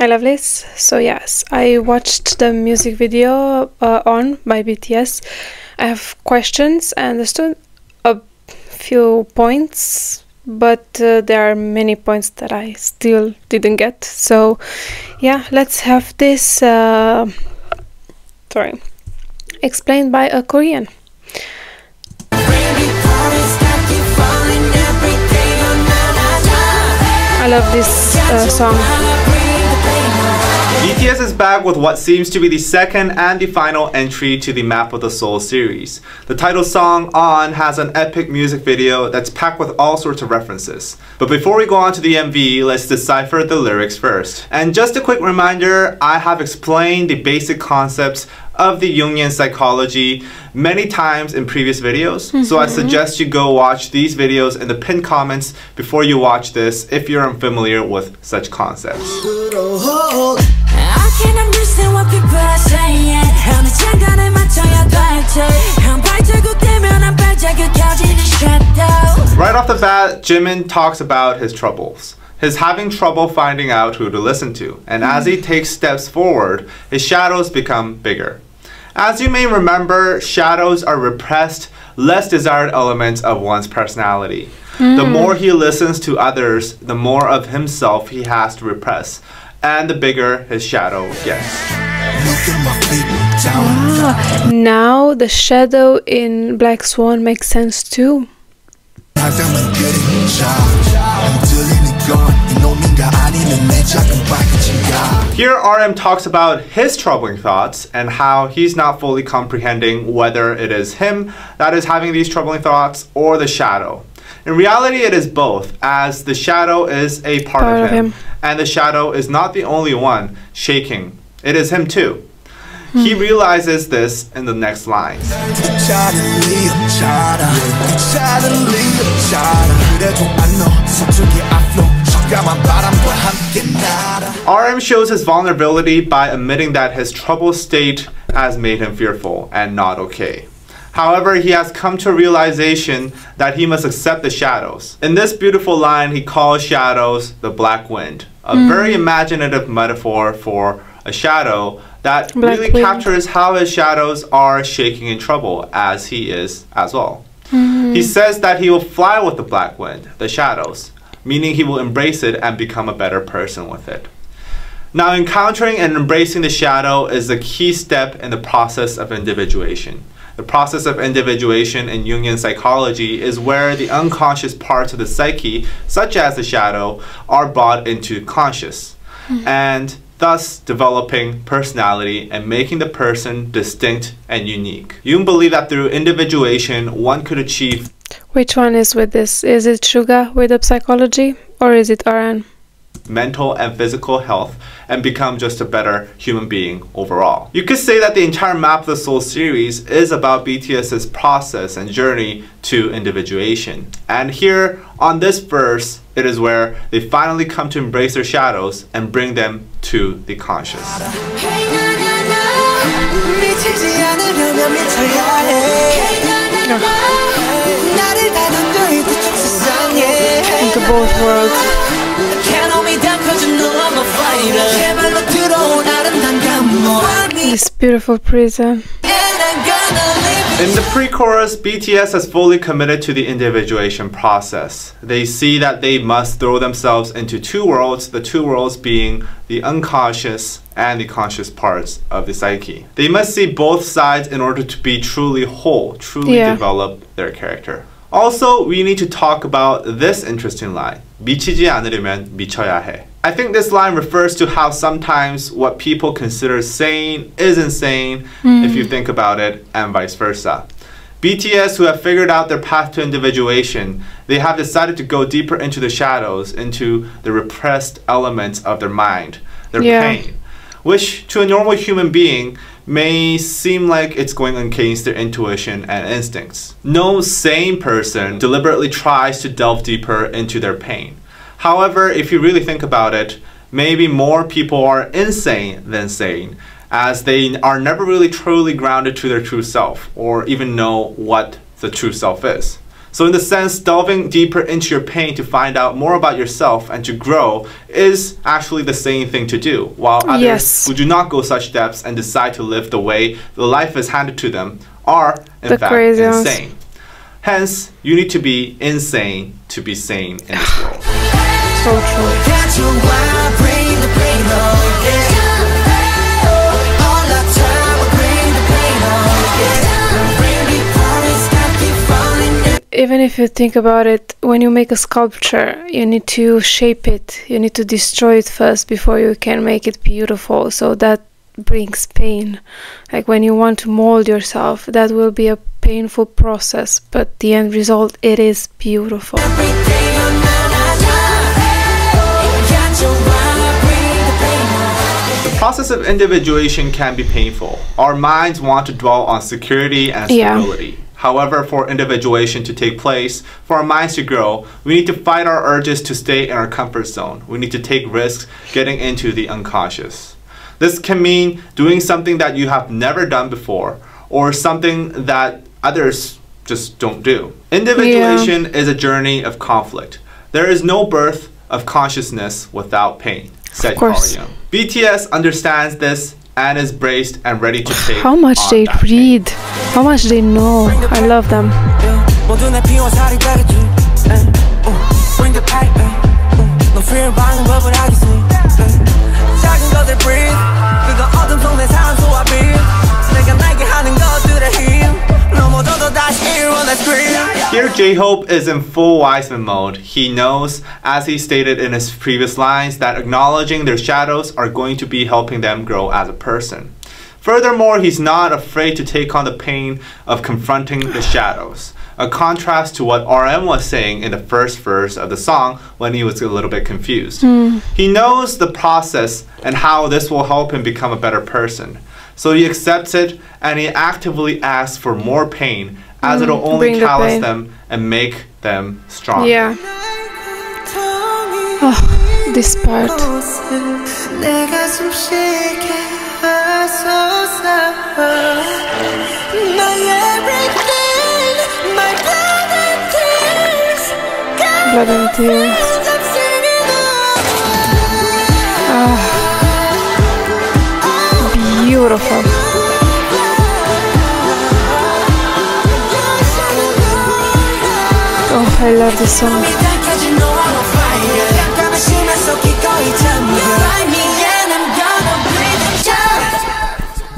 I love this. So yes, I watched the music video On by BTS. I have questions. I understood a few points, but there are many points that I still didn't get. So yeah, let's have this explained by a Korean. I love this song. BTS is back with what seems to be the second and the final entry to the Map of the Soul series. The title song, On, has an epic music video that's packed with all sorts of references. But before we go on to the MV, let's decipher the lyrics first. And just a quick reminder, I have explained the basic concepts of the Jungian psychology many times in previous videos. So I suggest you go watch these videos in the pinned comments before you watch this if you're unfamiliar with such concepts. Right off the bat, Jimin talks about his troubles. He's having trouble finding out who to listen to, and as he takes steps forward, his shadows become bigger. As you may remember, shadows are repressed, less desired elements of one's personality. The more he listens to others, the more of himself he has to repress, and the bigger his shadow gets. Now the shadow in Black Swan makes sense too. Here RM talks about his troubling thoughts and how he's not fully comprehending whether it is him that is having these troubling thoughts or the shadow. In reality, it is both, as the shadow is a part of him, and the shadow is not the only one shaking. It is him too. He realizes this in the next line. RM shows his vulnerability by admitting that his troubled state has made him fearful and not okay. However, he has come to a realization that he must accept the shadows. In this beautiful line, he calls shadows the black wind, a very imaginative metaphor for a shadow that really captures how his shadows are shaking in trouble, as he is as well. He says that he will fly with the black wind, the shadows, meaning he will embrace it and become a better person with it. Now, encountering and embracing the shadow is a key step in the process of individuation. The process of individuation in Jungian psychology is where the unconscious parts of the psyche, such as the shadow, are brought into conscious, and thus developing personality and making the person distinct and unique. Jung believed that through individuation, one could achieve... Which one is with this? Is it Suga with the psychology, or is it RN? Mental and physical health and become just a better human being overall. You could say that the entire Map of the Soul series is about BTS's process and journey to individuation. And here on this verse, it is where they finally come to embrace their shadows and bring them to the conscious. Into both worlds. This beautiful prison. In the pre-chorus, BTS has fully committed to the individuation process. They see that they must throw themselves into two worlds, the two worlds being the unconscious and the conscious parts of the psyche. They must see both sides in order to be truly whole, truly develop their character. Also, we need to talk about this interesting line. 미치지 않으려면 미쳐야 해. I think this line refers to how sometimes what people consider sane is insane if you think about it, and vice versa. BTS, who have figured out their path to individuation, they have decided to go deeper into the shadows, into the repressed elements of their mind, their pain, which to a normal human being may seem like it's going against their intuition and instincts. No sane person deliberately tries to delve deeper into their pain. However, if you really think about it, maybe more people are insane than sane, as they are never really truly grounded to their true self, or even know what the true self is. So in the sense, delving deeper into your pain to find out more about yourself and to grow is actually the sane thing to do, while others who do not go such depths and decide to live the way the life is handed to them are, in fact, insane. Hence, you need to be insane to be sane in this world. So true. Even if you think about it, when you make a sculpture, you need to shape it. You need to destroy it first before you can make it beautiful. So that brings pain. Like when you want to mold yourself, that will be a painful process, but the end result, it is beautiful. The process of individuation can be painful. Our minds want to dwell on security and stability. However, for individuation to take place, for our minds to grow, we need to fight our urges to stay in our comfort zone. We need to take risks getting into the unconscious. This can mean doing something that you have never done before, or something that others just don't do. Individuation is a journey of conflict. There is no birth of consciousness without pain, said Carl Jung. BTS understands this and is braced and ready to take how much on they that read, pain. how much they know. I love them. Here J-Hope is in full Wiseman mode. He knows, as he stated in his previous lines, that acknowledging their shadows are going to be helping them grow as a person. Furthermore, he's not afraid to take on the pain of confronting the shadows, a contrast to what RM was saying in the first verse of the song when he was a little bit confused. He knows the process and how this will help him become a better person. So he accepts it and he actively asks for more pain, as it'll only callous them and make them stronger. Yeah. Oh, this part. Blood and tears. Beautiful. Oh, I love this song.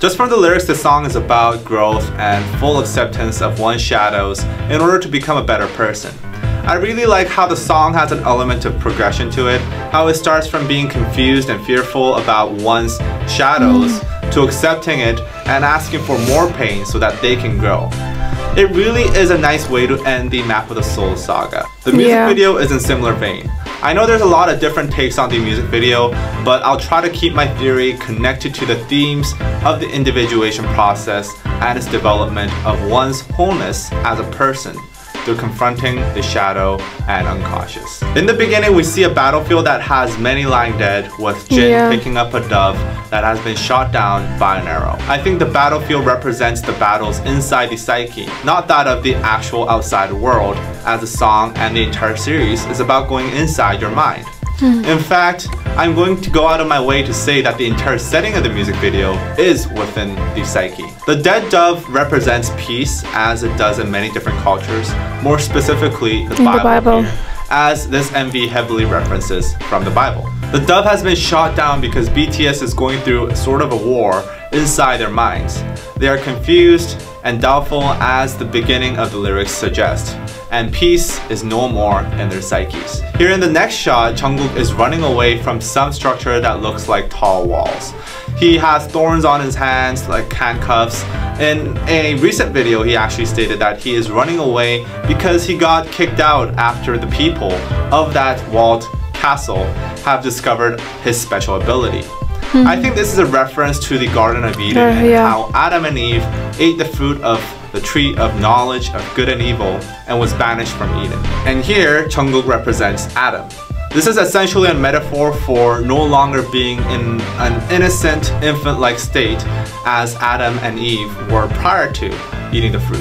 Just from the lyrics, the song is about growth and full acceptance of one's shadows in order to become a better person. I really like how the song has an element of progression to it, how it starts from being confused and fearful about one's shadows to accepting it and asking for more pain so that they can grow. It really is a nice way to end the Map of the Soul saga. The music video is in similar vein. I know there's a lot of different takes on the music video, but I'll try to keep my theory connected to the themes of the individuation process and its development of one's wholeness as a person through confronting the shadow and unconscious. In the beginning, we see a battlefield that has many lying dead, with Jin picking up a dove that has been shot down by an arrow. I think the battlefield represents the battles inside the psyche, not that of the actual outside world, as the song and the entire series is about going inside your mind. In fact, I'm going to go out of my way to say that the entire setting of the music video is within the psyche. The dead dove represents peace, as it does in many different cultures, more specifically the Bible. As this MV heavily references from the Bible. The dove has been shot down because BTS is going through sort of a war inside their minds. They are confused and doubtful, as the beginning of the lyrics suggest, and peace is no more in their psyches. Here in the next shot, Jungkook is running away from some structure that looks like tall walls. He has thorns on his hands like handcuffs. In a recent video, he actually stated that he is running away because he got kicked out after the people of that walled castle have discovered his special ability. I think this is a reference to the Garden of Eden and how Adam and Eve ate the fruit of the tree of knowledge of good and evil and was banished from Eden. And here, Jungkook represents Adam. This is essentially a metaphor for no longer being in an innocent, infant-like state as Adam and Eve were prior to eating the fruit.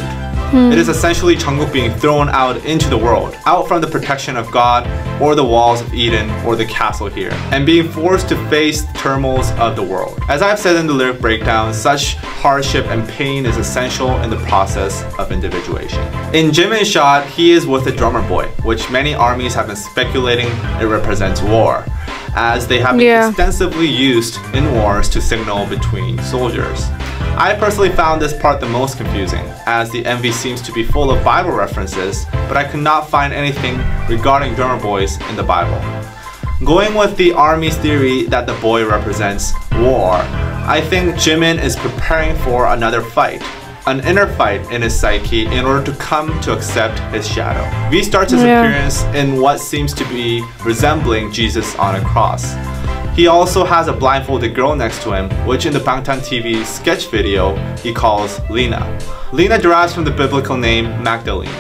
It is essentially Jungkook being thrown out into the world, out from the protection of God, or the walls of Eden, or the castle here, and being forced to face the turmoils of the world. As I've said in the lyric breakdown, such hardship and pain is essential in the process of individuation. In Jimin's shot, he is with a drummer boy, which many armies have been speculating it represents war, as they have been extensively used in wars to signal between soldiers. I personally found this part the most confusing, as the MV seems to be full of Bible references, but I could not find anything regarding drummer boys in the Bible. Going with the army's theory that the boy represents war, I think Jimin is preparing for another fight, an inner fight in his psyche in order to come to accept his shadow. V starts his appearance in what seems to be resembling Jesus on a cross. He also has a blindfolded girl next to him, which in the Bangtan TV sketch video he calls Lena. Lena derives from the biblical name Magdalene.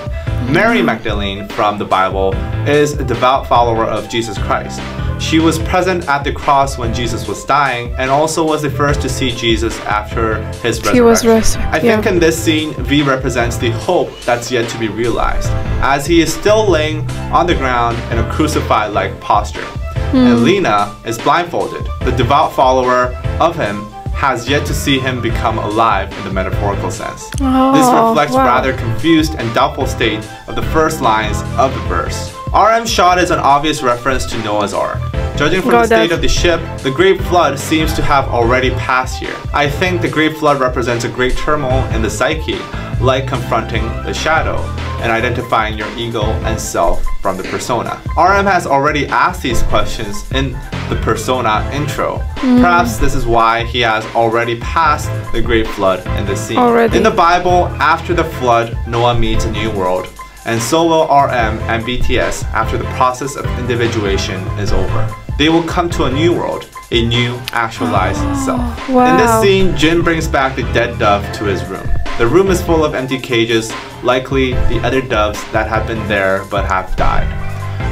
Mary Magdalene from the Bible is a devout follower of Jesus Christ. She was present at the cross when Jesus was dying and also was the first to see Jesus after his resurrection. I think in this scene, V represents the hope that's yet to be realized, as he is still laying on the ground in a crucified-like posture. And Lena is blindfolded. The devout follower of him has yet to see him become alive in the metaphorical sense. This reflects rather confused and doubtful state of the first lines of the verse. RM's shot is an obvious reference to Noah's Ark. Judging from the state of the ship, the Great Flood seems to have already passed here. I think the Great Flood represents a great turmoil in the psyche, like confronting the shadow and identifying your ego and self from the persona. RM has already asked these questions in the persona intro. Perhaps this is why he has already passed the Great Flood in this scene. In the Bible, after the flood, Noah meets a new world, and so will RM and BTS after the process of individuation is over. They will come to a new world, a new actualized self. In this scene, Jin brings back the dead dove to his room. The room is full of empty cages, likely the other doves that have been there but have died.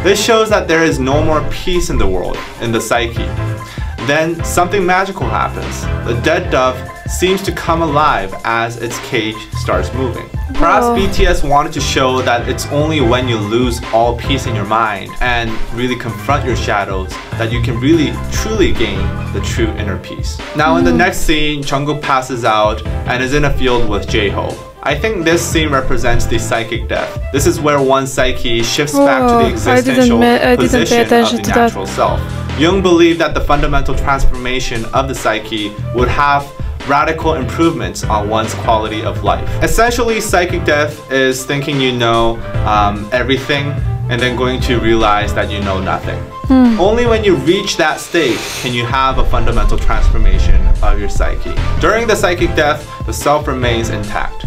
This shows that there is no more peace in the world, in the psyche. Then something magical happens. The dead dove seems to come alive as its cage starts moving. Perhaps BTS wanted to show that it's only when you lose all peace in your mind and really confront your shadows that you can really truly gain the true inner peace. Now in the next scene, Jungkook passes out and is in a field with J-Hope. I think this scene represents the psychic death. This is where one's psyche shifts back to the existential position of the natural self. Jung believed that the fundamental transformation of the psyche would have radical improvements on one's quality of life. Essentially, psychic death is thinking you know everything and then going to realize that you know nothing. Only when you reach that state can you have a fundamental transformation of your psyche. During the psychic death, the self remains intact.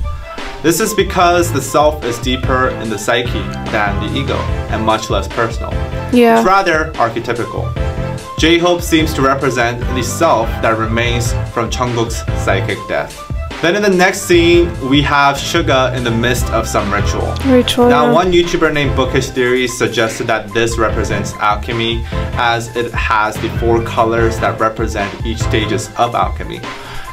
This is because the self is deeper in the psyche than the ego and much less personal. It's rather archetypical. J-Hope seems to represent the self that remains from Jungkook's psychic death. Then in the next scene, we have Suga in the midst of some ritual. Now, one YouTuber named Bookish Theory suggested that this represents alchemy, as it has the 4 colors that represent each stages of alchemy.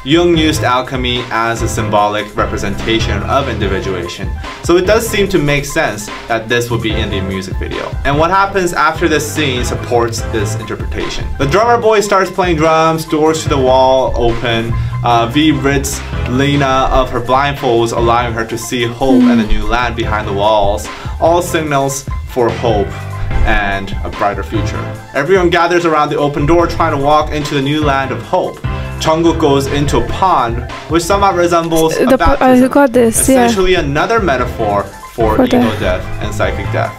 Jung used alchemy as a symbolic representation of individuation, so it does seem to make sense that this would be in the music video. And what happens after this scene supports this interpretation. The drummer boy starts playing drums, doors to the wall open, V rids Lena of her blindfolds, allowing her to see hope and the new land behind the walls, all signals for hope and a brighter future. Everyone gathers around the open door trying to walk into the new land of hope. Jungkook goes into a pond, which somewhat resembles a baptism, essentially another metaphor for ego death and psychic death.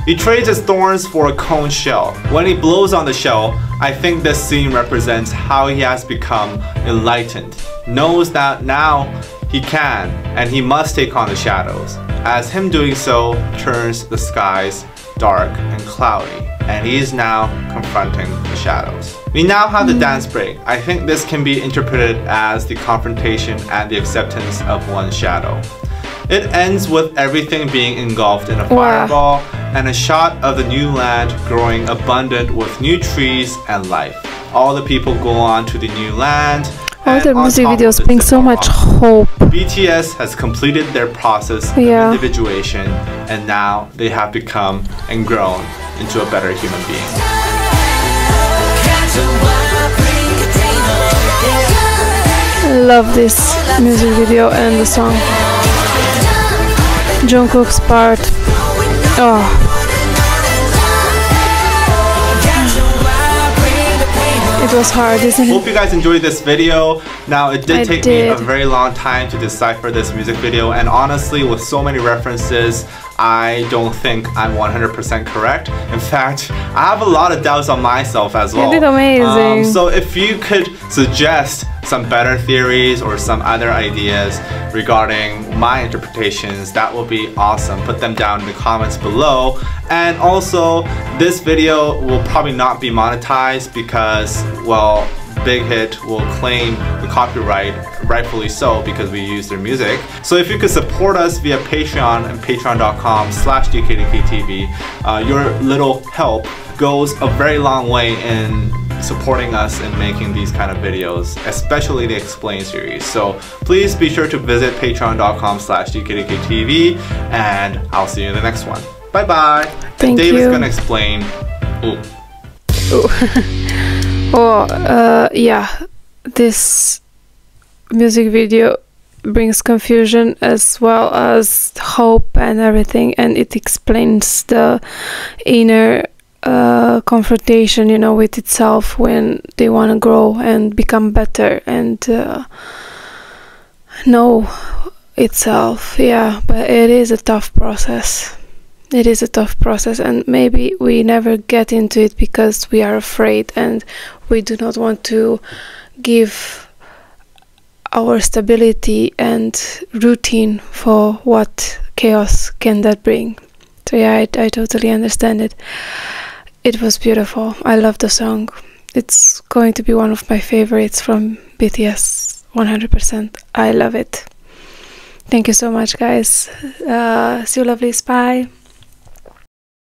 He trades his thorns for a conch shell. When he blows on the shell, I think this scene represents how he has become enlightened, knows that now he can and he must take on the shadows, as him doing so turns the skies dark and cloudy, and he is now confronting the shadows. We now have the dance break. I think this can be interpreted as the confrontation and the acceptance of one's shadow. It ends with everything being engulfed in a fireball and a shot of the new land growing abundant with new trees and life. All the people go on to the new land All And their on music top of videos the bring so tip-off, much hope. BTS has completed their process of individuation, and now they have become and grown into a better human being. I love this music video and the song. Jungkook's part. Oh. It was hard, isn't it? Hope you guys enjoyed this video. Now, it did take me a very long time to decipher this music video, and honestly, with so many references, I don't think I'm 100% correct. In fact, I have a lot of doubts on myself as well. You did amazing. So if you could suggest some better theories or some other ideas regarding my interpretations, that would be awesome. Put them down in the comments below. And also, this video will probably not be monetized because, well, Big Hit will claim the copyright, rightfully so, because we use their music. So if you could support us via Patreon and patreon.com/DKDKTV, your little help goes a very long way in supporting us in making these kind of videos, especially the Explain series. So please be sure to visit patreon.com/DKDKTV, and I'll see you in the next one. Bye bye. Thank you. David's gonna explain. Ooh. Yeah, this music video brings confusion as well as hope and everything, and it explains the inner confrontation, you know, with itself when they want to grow and become better and know itself. Yeah, but it is a tough process. It is a tough process, and maybe we never get into it because we are afraid and we do not want to give our stability and routine for what chaos can that bring. So yeah, I totally understand it. It was beautiful. I love the song. It's going to be one of my favorites from BTS, 100%. I love it. Thank you so much, guys. See you lovelies. Bye.